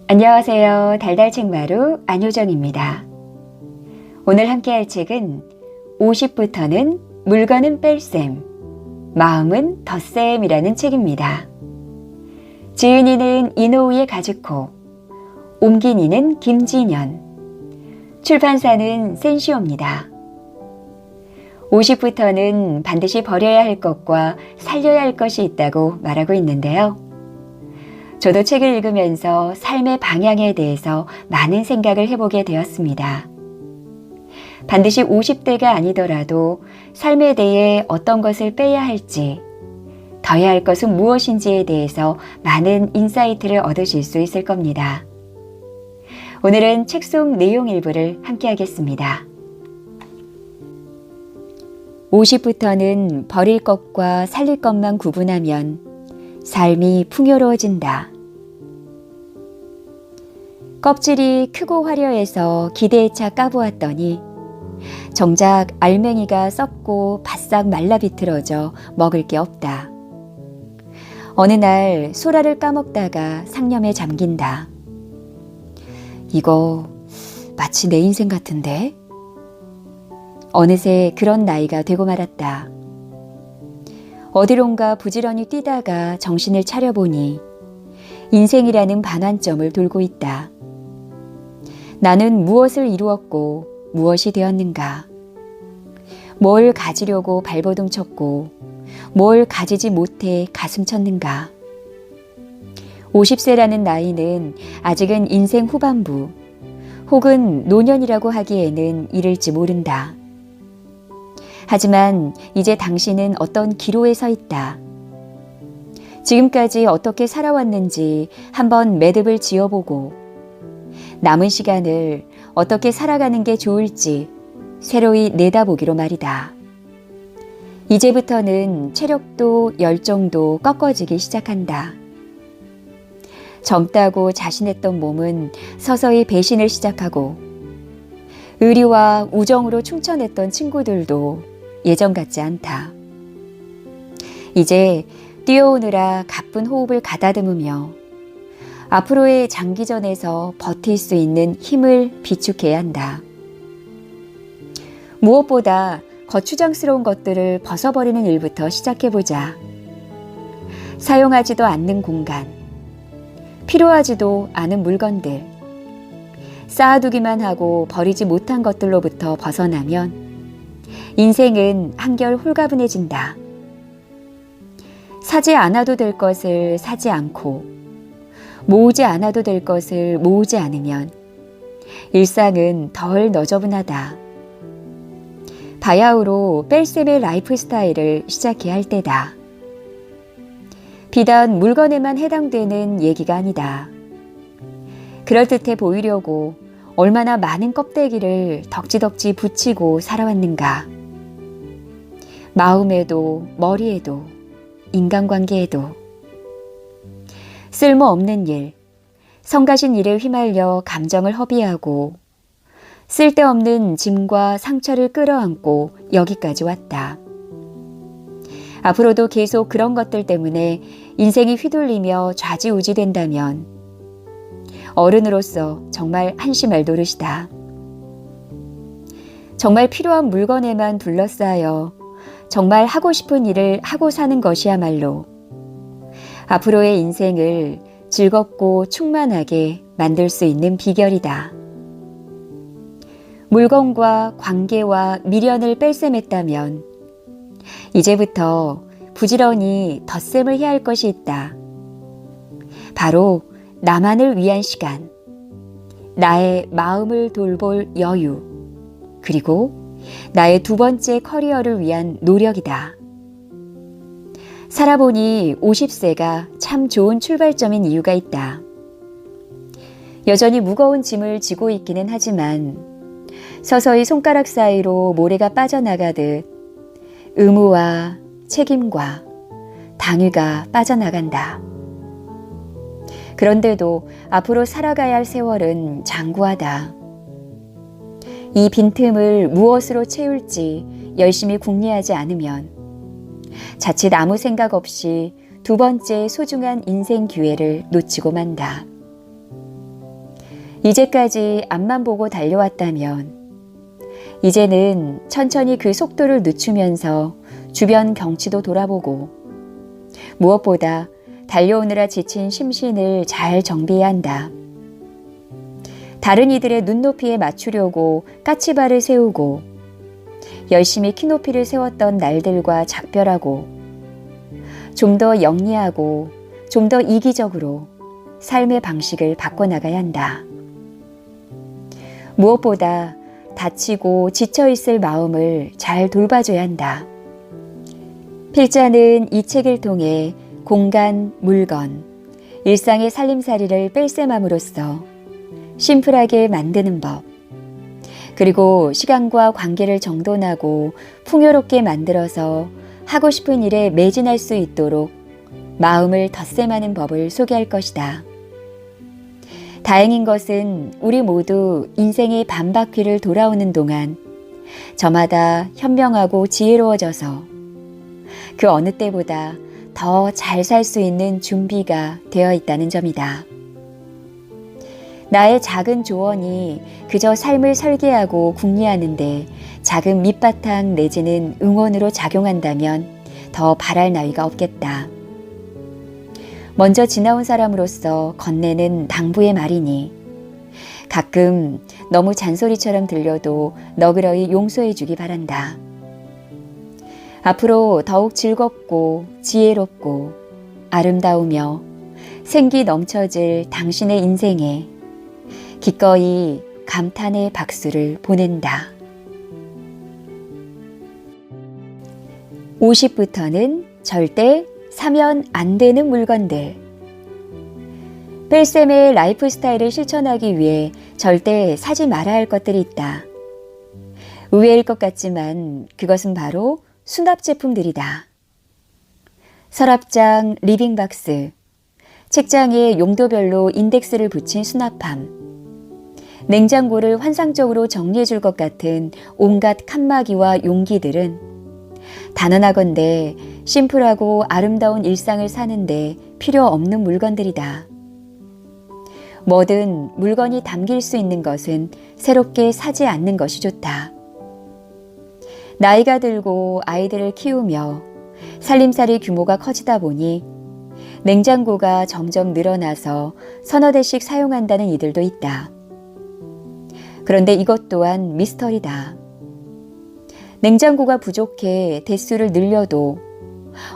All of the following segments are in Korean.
안녕하세요. 달달책마루 안효정입니다. 오늘 함께할 책은 50부터는 물건은 뺄셈, 마음은 덧셈이라는 책입니다. 지은이는 이노우의 가즈코, 옮긴이는 김진현, 출판사는 센시오입니다. 50부터는 반드시 버려야 할 것과 살려야 할 것이 있다고 말하고 있는데요. 저도 책을 읽으면서 삶의 방향에 대해서 많은 생각을 해보게 되었습니다. 반드시 50대가 아니더라도 삶에 대해 어떤 것을 빼야 할지, 더해야 할 것은 무엇인지에 대해서 많은 인사이트를 얻으실 수 있을 겁니다. 오늘은 책 속 내용 일부를 함께 하겠습니다. 50부터는 버릴 것과 살릴 것만 구분하면 삶이 풍요로워진다. 껍질이 크고 화려해서 기대에 차 까보았더니 정작 알맹이가 썩고 바싹 말라 비틀어져 먹을 게 없다. 어느 날 소라를 까먹다가 상념에 잠긴다. 이거 마치 내 인생 같은데? 어느새 그런 나이가 되고 말았다. 어디론가 부지런히 뛰다가 정신을 차려보니 인생이라는 반환점을 돌고 있다. 나는 무엇을 이루었고 무엇이 되었는가? 뭘 가지려고 발버둥 쳤고 뭘 가지지 못해 가슴 쳤는가? 50세라는 나이는 아직은 인생 후반부 혹은 노년이라고 하기에는 이를지 모른다. 하지만 이제 당신은 어떤 기로에 서 있다. 지금까지 어떻게 살아왔는지 한번 매듭을 지어보고 남은 시간을 어떻게 살아가는 게 좋을지 새로이 내다보기로 말이다. 이제부터는 체력도 열정도 꺾어지기 시작한다. 젊다고 자신했던 몸은 서서히 배신을 시작하고 의리와 우정으로 충천했던 친구들도 예전 같지 않다. 이제 뛰어오느라 가쁜 호흡을 가다듬으며 앞으로의 장기전에서 버틸 수 있는 힘을 비축해야 한다. 무엇보다 거추장스러운 것들을 벗어버리는 일부터 시작해보자. 사용하지도 않는 공간, 필요하지도 않은 물건들, 쌓아두기만 하고 버리지 못한 것들로부터 벗어나면 인생은 한결 홀가분해진다. 사지 않아도 될 것을 사지 않고 모으지 않아도 될 것을 모으지 않으면 일상은 덜 너저분하다. 바야흐로 뺄셈의 라이프 스타일을 시작해야 할 때다. 비단 물건에만 해당되는 얘기가 아니다. 그럴듯해 보이려고 얼마나 많은 껍데기를 덕지덕지 붙이고 살아왔는가. 마음에도 머리에도 인간관계에도 쓸모없는 일, 성가신 일에 휘말려 감정을 허비하고 쓸데없는 짐과 상처를 끌어안고 여기까지 왔다. 앞으로도 계속 그런 것들 때문에 인생이 휘둘리며 좌지우지된다면 어른으로서 정말 한심할 노릇이다. 정말 필요한 물건에만 둘러싸여 정말 하고 싶은 일을 하고 사는 것이야말로 앞으로의 인생을 즐겁고 충만하게 만들 수 있는 비결이다. 물건과 관계와 미련을 뺄셈했다면 이제부터 부지런히 덧셈을 해야 할 것이 있다. 바로 나만을 위한 시간, 나의 마음을 돌볼 여유, 그리고 나의 두 번째 커리어를 위한 노력이다. 살아보니 50세가 참 좋은 출발점인 이유가 있다. 여전히 무거운 짐을 지고 있기는 하지만 서서히 손가락 사이로 모래가 빠져나가듯 의무와 책임과 당위가 빠져나간다. 그런데도 앞으로 살아가야 할 세월은 장구하다. 이 빈틈을 무엇으로 채울지 열심히 궁리하지 않으면 자칫 아무 생각 없이 두 번째 소중한 인생 기회를 놓치고 만다. 이제까지 앞만 보고 달려왔다면 이제는 천천히 그 속도를 늦추면서 주변 경치도 돌아보고 무엇보다 달려오느라 지친 심신을 잘 정비해야 한다. 다른 이들의 눈높이에 맞추려고 까치발을 세우고 열심히 키높이를 세웠던 날들과 작별하고 좀 더 영리하고 좀 더 이기적으로 삶의 방식을 바꿔나가야 한다. 무엇보다 다치고 지쳐있을 마음을 잘 돌봐줘야 한다. 필자는 이 책을 통해 공간, 물건, 일상의 살림살이를 뺄셈함으로써 심플하게 만드는 법, 그리고 시간과 관계를 정돈하고 풍요롭게 만들어서 하고 싶은 일에 매진할 수 있도록 마음을 덧셈하는 법을 소개할 것이다. 다행인 것은 우리 모두 인생의 반바퀴를 돌아오는 동안 저마다 현명하고 지혜로워져서 그 어느 때보다 더 잘 살 수 있는 준비가 되어 있다는 점이다. 나의 작은 조언이 그저 삶을 설계하고 궁리하는데 작은 밑바탕 내지는 응원으로 작용한다면 더 바랄 나위가 없겠다. 먼저 지나온 사람으로서 건네는 당부의 말이니 가끔 너무 잔소리처럼 들려도 너그러이 용서해 주기 바란다. 앞으로 더욱 즐겁고 지혜롭고 아름다우며 생기 넘쳐질 당신의 인생에 기꺼이 감탄의 박수를 보낸다. 50부터는 절대 사면 안 되는 물건들. 뺄셈의 라이프 스타일을 실천하기 위해 절대 사지 말아야 할 것들이 있다. 의외일 것 같지만 그것은 바로 수납 제품들이다. 서랍장, 리빙박스, 책장에 용도별로 인덱스를 붙인 수납함, 냉장고를 환상적으로 정리해 줄 것 같은 온갖 칸막이와 용기들은 단언하건대 심플하고 아름다운 일상을 사는데 필요 없는 물건들이다. 뭐든 물건이 담길 수 있는 것은 새롭게 사지 않는 것이 좋다. 나이가 들고 아이들을 키우며 살림살이 규모가 커지다 보니 냉장고가 점점 늘어나서 서너 대씩 사용한다는 이들도 있다. 그런데 이것 또한 미스터리다. 냉장고가 부족해 대수를 늘려도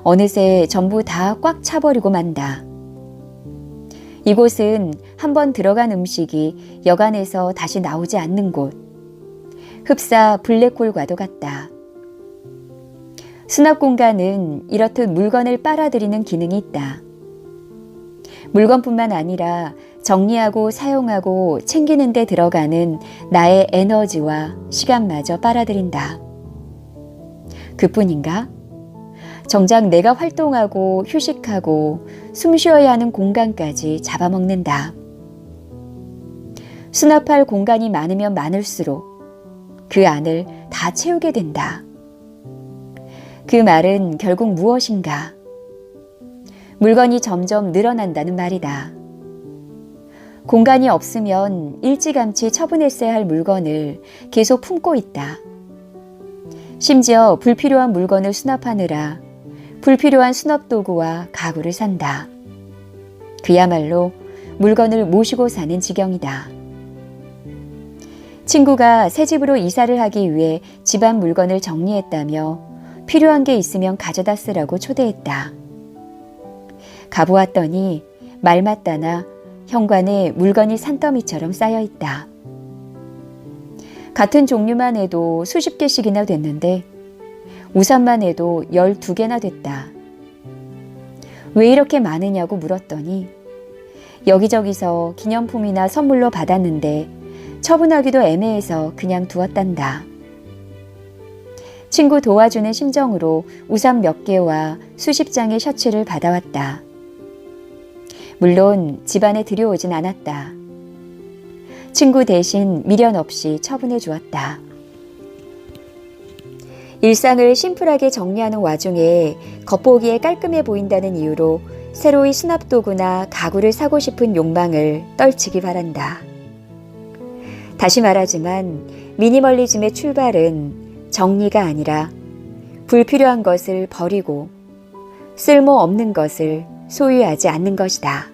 어느새 전부 다 꽉 차버리고 만다. 이곳은 한번 들어간 음식이 여간에서 다시 나오지 않는 곳, 흡사 블랙홀과도 같다. 수납 공간은 이렇듯 물건을 빨아들이는 기능이 있다. 물건뿐만 아니라 정리하고 사용하고 챙기는 데 들어가는 나의 에너지와 시간마저 빨아들인다. 그뿐인가? 정작 내가 활동하고 휴식하고 숨 쉬어야 하는 공간까지 잡아먹는다. 수납할 공간이 많으면 많을수록 그 안을 다 채우게 된다. 그 말은 결국 무엇인가? 물건이 점점 늘어난다는 말이다. 공간이 없으면 일찌감치 처분했어야 할 물건을 계속 품고 있다. 심지어 불필요한 물건을 수납하느라 불필요한 수납도구와 가구를 산다. 그야말로 물건을 모시고 사는 지경이다. 친구가 새 집으로 이사를 하기 위해 집안 물건을 정리했다며 필요한 게 있으면 가져다 쓰라고 초대했다. 가보았더니 말맞다나 현관에 물건이 산더미처럼 쌓여있다. 같은 종류만 해도 수십 개씩이나 됐는데 우산만 해도 12개나 됐다. 왜 이렇게 많으냐고 물었더니 여기저기서 기념품이나 선물로 받았는데 처분하기도 애매해서 그냥 두었단다. 친구 도와주는 심정으로 우산 몇 개와 수십 장의 셔츠를 받아왔다. 물론 집안에 들여오진 않았다. 친구 대신 미련 없이 처분해 주었다. 일상을 심플하게 정리하는 와중에 겉보기에 깔끔해 보인다는 이유로 새로이 수납도구나 가구를 사고 싶은 욕망을 떨치기 바란다. 다시 말하지만 미니멀리즘의 출발은 정리가 아니라 불필요한 것을 버리고 쓸모없는 것을 소유하지 않는 것이다.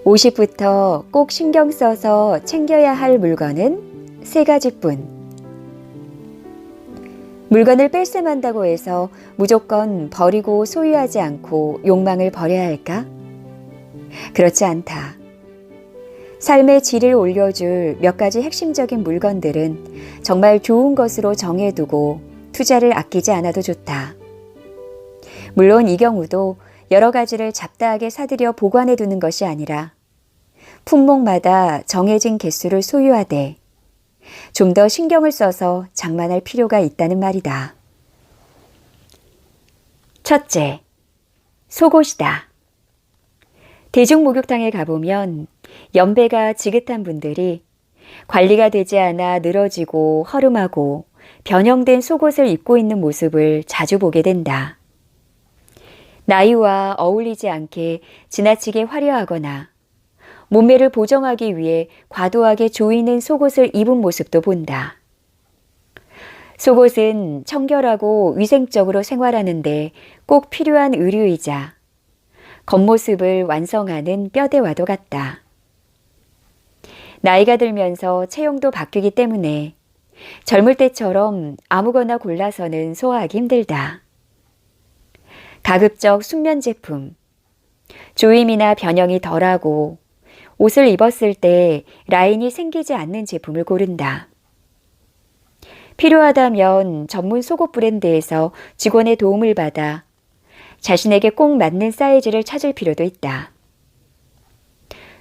50부터 꼭 신경 써서 챙겨야 할 물건은 3가지뿐. 물건을 뺄셈한다고 해서 무조건 버리고 소유하지 않고 욕망을 버려야 할까? 그렇지 않다. 삶의 질을 올려줄 몇 가지 핵심적인 물건들은 정말 좋은 것으로 정해두고 투자를 아끼지 않아도 좋다. 물론 이 경우도 여러 가지를 잡다하게 사들여 보관해두는 것이 아니라 품목마다 정해진 개수를 소유하되 좀 더 신경을 써서 장만할 필요가 있다는 말이다. 첫째, 속옷이다. 대중목욕탕에 가보면 연배가 지긋한 분들이 관리가 되지 않아 늘어지고 허름하고 변형된 속옷을 입고 있는 모습을 자주 보게 된다. 나이와 어울리지 않게 지나치게 화려하거나 몸매를 보정하기 위해 과도하게 조이는 속옷을 입은 모습도 본다. 속옷은 청결하고 위생적으로 생활하는데 꼭 필요한 의류이자 겉모습을 완성하는 뼈대와도 같다. 나이가 들면서 체형도 바뀌기 때문에 젊을 때처럼 아무거나 골라서는 소화하기 힘들다. 가급적 순면 제품, 조임이나 변형이 덜하고 옷을 입었을 때 라인이 생기지 않는 제품을 고른다. 필요하다면 전문 속옷 브랜드에서 직원의 도움을 받아 자신에게 꼭 맞는 사이즈를 찾을 필요도 있다.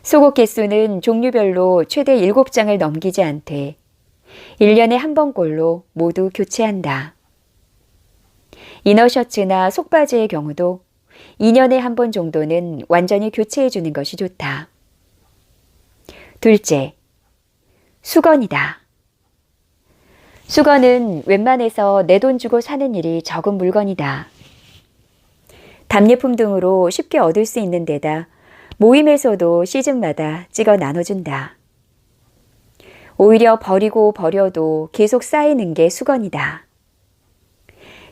속옷 개수는 종류별로 최대 7장을 넘기지 않되 1년에 한 번꼴로 모두 교체한다. 이너셔츠나 속바지의 경우도 2년에 한 번 정도는 완전히 교체해 주는 것이 좋다. 둘째, 수건이다. 수건은 웬만해서 내 돈 주고 사는 일이 적은 물건이다. 답례품 등으로 쉽게 얻을 수 있는 데다 모임에서도 시즌마다 찍어 나눠준다. 오히려 버리고 버려도 계속 쌓이는 게 수건이다.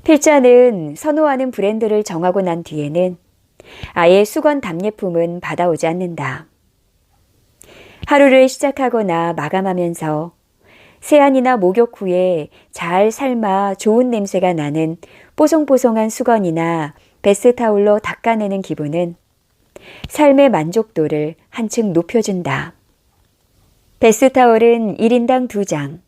필자는 선호하는 브랜드를 정하고 난 뒤에는 아예 수건 답례품은 받아오지 않는다. 하루를 시작하거나 마감하면서 세안이나 목욕 후에 잘 삶아 좋은 냄새가 나는 뽀송뽀송한 수건이나 베스타올로 닦아내는 기분은 삶의 만족도를 한층 높여준다. 베스타올은 1인당 2장,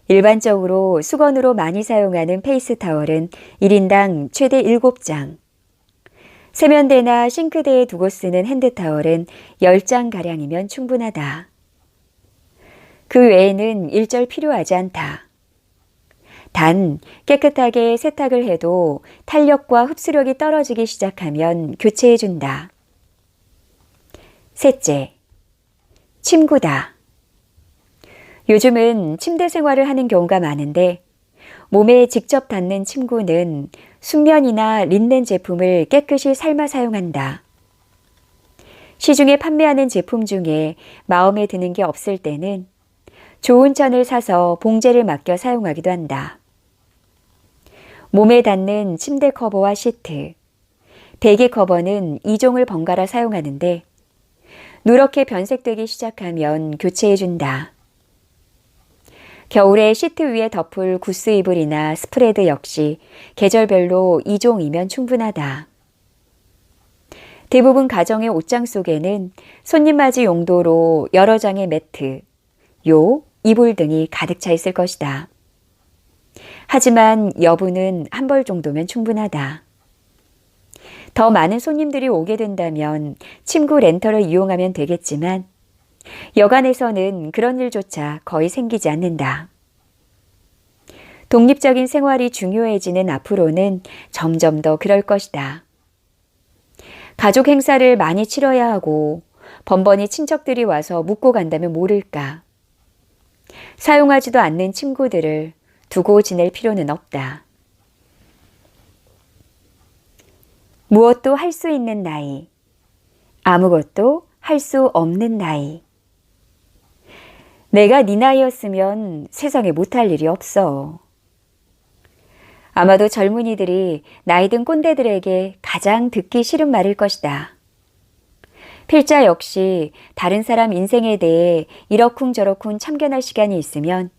일반적으로 수건으로 많이 사용하는 페이스타올은 1인당 최대 7장, 세면대나 싱크대에 두고 쓰는 핸드타올은 10장가량이면 충분하다. 그 외에는 일절 필요하지 않다. 단 깨끗하게 세탁을 해도 탄력과 흡수력이 떨어지기 시작하면 교체해준다. 셋째, 침구다. 요즘은 침대 생활을 하는 경우가 많은데 몸에 직접 닿는 침구는 순면이나 린넨 제품을 깨끗이 삶아 사용한다. 시중에 판매하는 제품 중에 마음에 드는 게 없을 때는 좋은 천을 사서 봉제를 맡겨 사용하기도 한다. 몸에 닿는 침대 커버와 시트, 베개 커버는 2종을 번갈아 사용하는데 누렇게 변색되기 시작하면 교체해준다. 겨울에 시트 위에 덮을 구스 이불이나 스프레드 역시 계절별로 2종이면 충분하다. 대부분 가정의 옷장 속에는 손님 맞이 용도로 여러 장의 매트, 요, 이불 등이 가득 차 있을 것이다. 하지만 여분은 한 벌 정도면 충분하다. 더 많은 손님들이 오게 된다면 침구 렌터를 이용하면 되겠지만 여간에서는 그런 일조차 거의 생기지 않는다. 독립적인 생활이 중요해지는 앞으로는 점점 더 그럴 것이다. 가족 행사를 많이 치러야 하고 번번이 친척들이 와서 묵고 간다면 모를까. 사용하지도 않는 침구들을 두고 지낼 필요는 없다. 무엇도 할 수 있는 나이, 아무것도 할 수 없는 나이. 내가 네 나이였으면 세상에 못할 일이 없어. 아마도 젊은이들이 나이 든 꼰대들에게 가장 듣기 싫은 말일 것이다. 필자 역시 다른 사람 인생에 대해 이러쿵저러쿵 참견할 시간이 있으면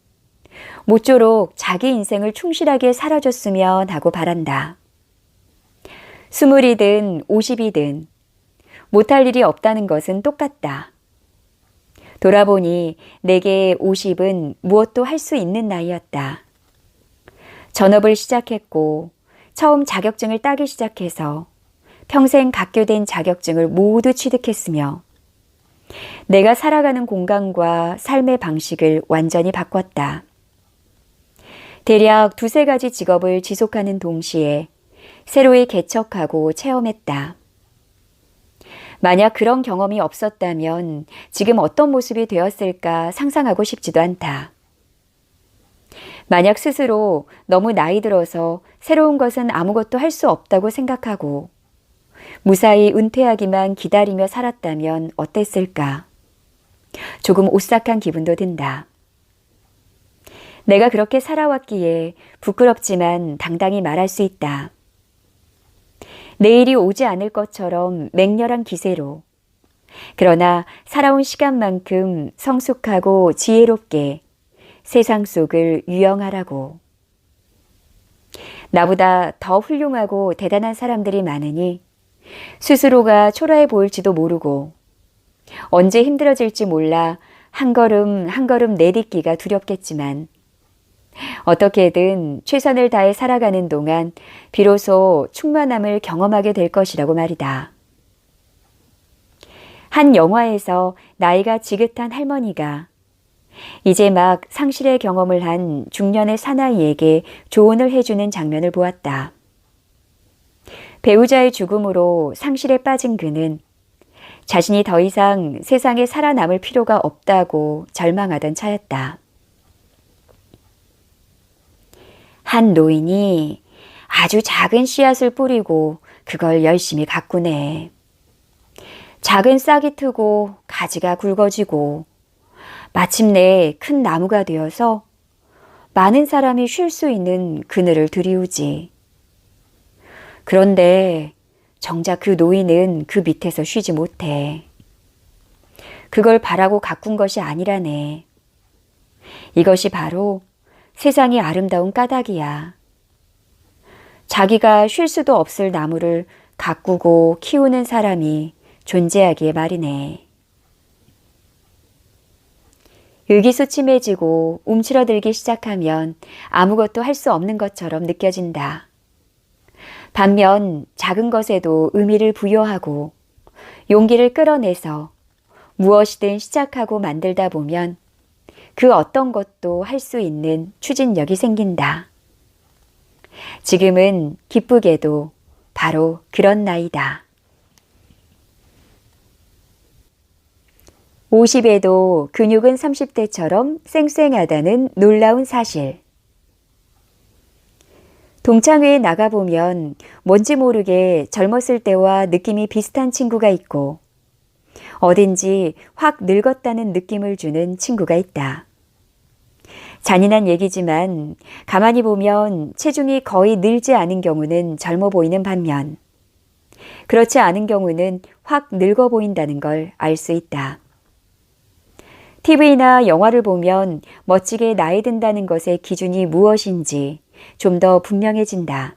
모쪼록 자기 인생을 충실하게 살아줬으면 하고 바란다. 20이든 50이든 못할 일이 없다는 것은 똑같다. 돌아보니 내게 50은 무엇도 할 수 있는 나이였다. 전업을 시작했고 처음 자격증을 따기 시작해서 평생 각교된 자격증을 모두 취득했으며 내가 살아가는 공간과 삶의 방식을 완전히 바꿨다. 대략 2-3가지 직업을 지속하는 동시에 새로이 개척하고 체험했다. 만약 그런 경험이 없었다면 지금 어떤 모습이 되었을까 상상하고 싶지도 않다. 만약 스스로 너무 나이 들어서 새로운 것은 아무것도 할 수 없다고 생각하고 무사히 은퇴하기만 기다리며 살았다면 어땠을까? 조금 오싹한 기분도 든다. 내가 그렇게 살아왔기에 부끄럽지만 당당히 말할 수 있다. 내일이 오지 않을 것처럼 맹렬한 기세로, 그러나 살아온 시간만큼 성숙하고 지혜롭게 세상 속을 유영하라고. 나보다 더 훌륭하고 대단한 사람들이 많으니 스스로가 초라해 보일지도 모르고 언제 힘들어질지 몰라 한 걸음 한 걸음 내딛기가 두렵겠지만 어떻게든 최선을 다해 살아가는 동안 비로소 충만함을 경험하게 될 것이라고 말이다. 한 영화에서 나이가 지긋한 할머니가 이제 막 상실의 경험을 한 중년의 사나이에게 조언을 해주는 장면을 보았다. 배우자의 죽음으로 상실에 빠진 그는 자신이 더 이상 세상에 살아남을 필요가 없다고 절망하던 차였다. 한 노인이 아주 작은 씨앗을 뿌리고 그걸 열심히 가꾸네. 작은 싹이 트고 가지가 굵어지고 마침내 큰 나무가 되어서 많은 사람이 쉴 수 있는 그늘을 들이우지. 그런데 정작 그 노인은 그 밑에서 쉬지 못해. 그걸 바라고 가꾼 것이 아니라네. 이것이 바로 세상이 아름다운 까닭이야. 자기가 쉴 수도 없을 나무를 가꾸고 키우는 사람이 존재하기에 말이네. 의기소침해지고 움츠러들기 시작하면 아무것도 할 수 없는 것처럼 느껴진다. 반면 작은 것에도 의미를 부여하고 용기를 끌어내서 무엇이든 시작하고 만들다 보면 그 어떤 것도 할 수 있는 추진력이 생긴다. 지금은 기쁘게도 바로 그런 나이다. 50에도 근육은 30대처럼 쌩쌩하다는 놀라운 사실. 동창회에 나가보면 뭔지 모르게 젊었을 때와 느낌이 비슷한 친구가 있고 어딘지 확 늙었다는 느낌을 주는 친구가 있다. 잔인한 얘기지만 가만히 보면 체중이 거의 늘지 않은 경우는 젊어 보이는 반면 그렇지 않은 경우는 확 늙어 보인다는 걸 알 수 있다. TV나 영화를 보면 멋지게 나이 든다는 것의 기준이 무엇인지 좀 더 분명해진다.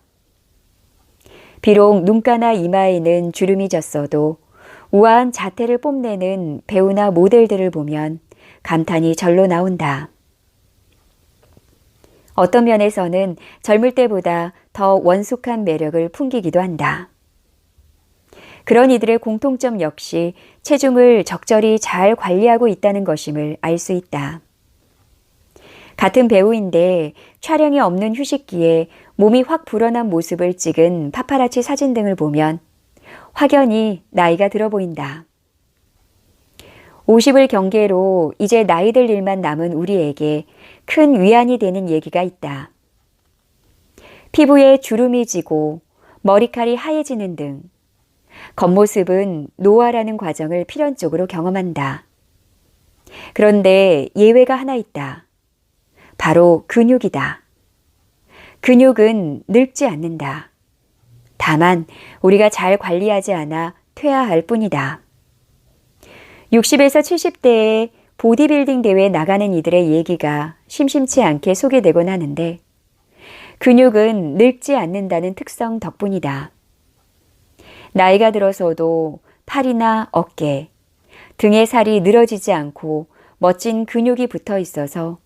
비록 눈가나 이마에는 주름이 졌어도 우아한 자태를 뽐내는 배우나 모델들을 보면 감탄이 절로 나온다. 어떤 면에서는 젊을 때보다 더 원숙한 매력을 풍기기도 한다. 그런 이들의 공통점 역시 체중을 적절히 잘 관리하고 있다는 것임을 알 수 있다. 같은 배우인데 촬영이 없는 휴식기에 몸이 확 불어난 모습을 찍은 파파라치 사진 등을 보면 확연히 나이가 들어 보인다. 50을 경계로 이제 나이 들 일만 남은 우리에게 큰 위안이 되는 얘기가 있다. 피부에 주름이 지고 머리칼이 하얘지는 등 겉모습은 노화라는 과정을 필연적으로 경험한다. 그런데 예외가 하나 있다. 바로 근육이다. 근육은 늙지 않는다. 다만 우리가 잘 관리하지 않아 퇴화할 뿐이다. 60에서 70대에 보디빌딩 대회에 나가는 이들의 얘기가 심심치 않게 소개되곤 하는데 근육은 늙지 않는다는 특성 덕분이다. 나이가 들어서도 팔이나 어깨, 등의 살이 늘어지지 않고 멋진 근육이 붙어 있어서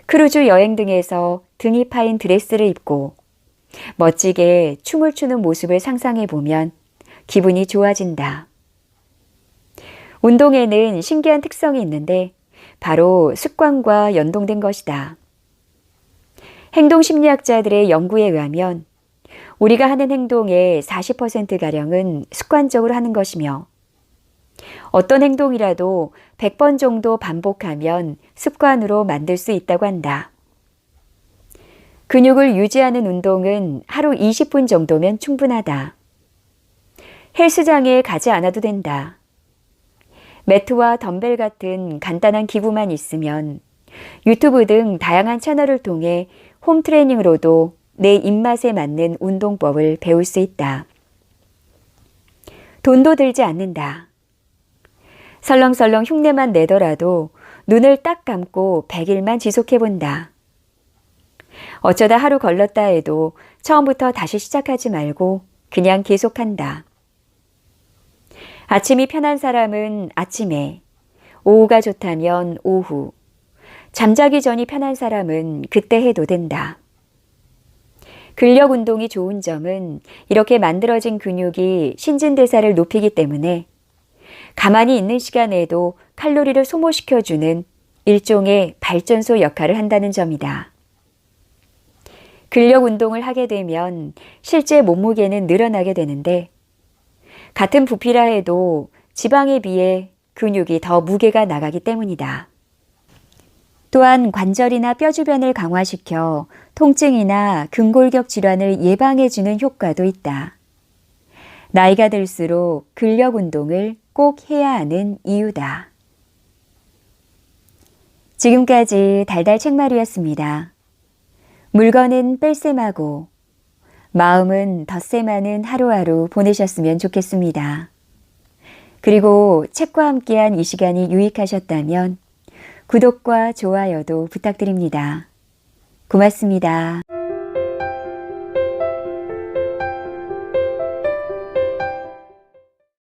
크루즈 여행 등에서 등이 파인 드레스를 입고 멋지게 춤을 추는 모습을 상상해 보면 기분이 좋아진다. 운동에는 신기한 특성이 있는데 바로 습관과 연동된 것이다. 행동심리학자들의 연구에 의하면 우리가 하는 행동의 40%가량은 습관적으로 하는 것이며 어떤 행동이라도 100번 정도 반복하면 습관으로 만들 수 있다고 한다. 근육을 유지하는 운동은 하루 20분 정도면 충분하다. 헬스장에 가지 않아도 된다. 매트와 덤벨 같은 간단한 기구만 있으면 유튜브 등 다양한 채널을 통해 홈트레이닝으로도 내 입맛에 맞는 운동법을 배울 수 있다. 돈도 들지 않는다. 설렁설렁 흉내만 내더라도 눈을 딱 감고 100일만 지속해본다. 어쩌다 하루 걸렸다 해도 처음부터 다시 시작하지 말고 그냥 계속한다. 아침이 편한 사람은 아침에, 오후가 좋다면 오후, 잠자기 전이 편한 사람은 그때 해도 된다. 근력 운동이 좋은 점은 이렇게 만들어진 근육이 신진대사를 높이기 때문에 가만히 있는 시간에도 칼로리를 소모시켜주는 일종의 발전소 역할을 한다는 점이다. 근력 운동을 하게 되면 실제 몸무게는 늘어나게 되는데 같은 부피라 해도 지방에 비해 근육이 더 무게가 나가기 때문이다. 또한 관절이나 뼈 주변을 강화시켜 통증이나 근골격 질환을 예방해주는 효과도 있다. 나이가 들수록 근력 운동을 꼭 해야 하는 이유다. 지금까지 달달 책마루였습니다. 물건은 뺄셈하고 마음은 덧셈하는 하루하루 보내셨으면 좋겠습니다. 그리고 책과 함께한 이 시간이 유익하셨다면 구독과 좋아요도 부탁드립니다. 고맙습니다.